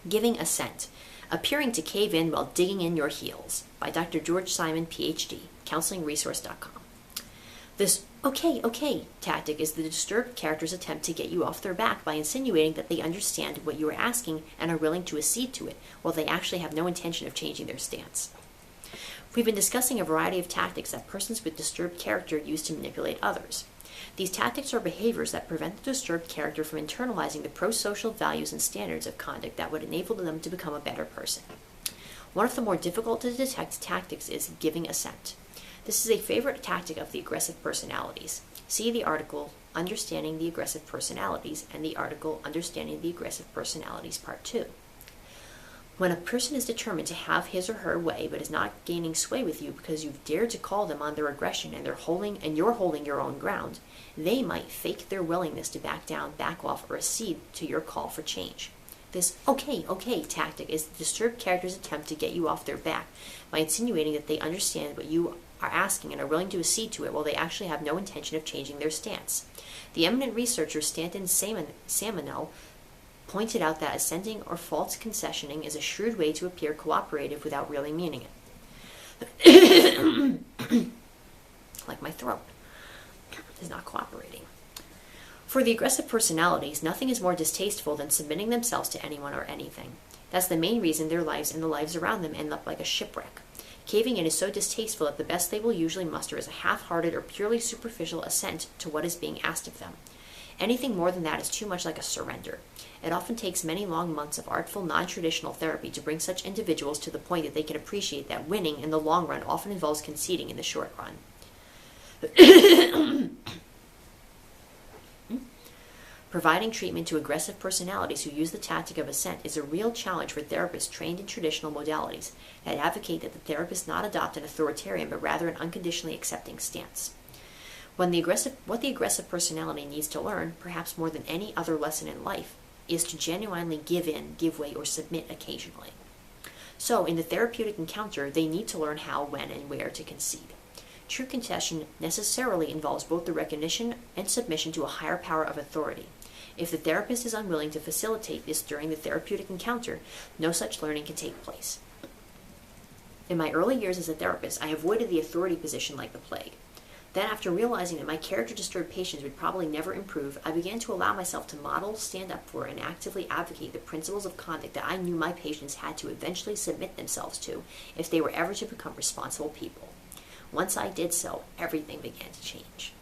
Giving Assent, Appearing to Cave In While Digging in Your Heels, by Dr. George Simon, PhD, counselingresource.com. This okay tactic is the disturbed character's attempt to get you off their back by insinuating that they understand what you are asking and are willing to accede to it, while they actually have no intention of changing their stance. We've been discussing a variety of tactics that persons with disturbed character use to manipulate others. These tactics are behaviors that prevent the disturbed character from internalizing the pro-social values and standards of conduct that would enable them to become a better person. One of the more difficult to detect tactics is giving assent. This is a favorite tactic of the aggressive personalities. See the article Understanding the Aggressive Personalities and the article Understanding the Aggressive Personalities Part 2. When a person is determined to have his or her way but is not gaining sway with you because you've dared to call them on their aggression and you're holding your own ground, they might fake their willingness to back down, back off, or accede to your call for change. This okay tactic is the disturbed character's attempt to get you off their back by insinuating that they understand what you are asking and are willing to accede to it while they actually have no intention of changing their stance. The eminent researcher Stanton Salmonell pointed out that assenting or false concessioning is a shrewd way to appear cooperative without really meaning it. Like my throat is not cooperating. For the aggressive personalities, nothing is more distasteful than submitting themselves to anyone or anything. That's the main reason their lives and the lives around them end up like a shipwreck. Caving in is so distasteful that the best they will usually muster is a half-hearted or purely superficial assent to what is being asked of them. Anything more than that is too much like a surrender. It often takes many long months of artful, non-traditional therapy to bring such individuals to the point that they can appreciate that winning in the long run often involves conceding in the short run. Providing treatment to aggressive personalities who use the tactic of assent is a real challenge for therapists trained in traditional modalities that advocate that the therapist not adopt an authoritarian but rather an unconditionally accepting stance. What the aggressive personality needs to learn, perhaps more than any other lesson in life, is to genuinely give in, give way, or submit occasionally. So, in the therapeutic encounter, they need to learn how, when, and where to concede. True concession necessarily involves both the recognition and submission to a higher power of authority. If the therapist is unwilling to facilitate this during the therapeutic encounter, no such learning can take place. In my early years as a therapist, I avoided the authority position like the plague. Then, after realizing that my character-disturbed patients would probably never improve, I began to allow myself to model, stand up for, and actively advocate the principles of conduct that I knew my patients had to eventually submit themselves to if they were ever to become responsible people. Once I did so, everything began to change.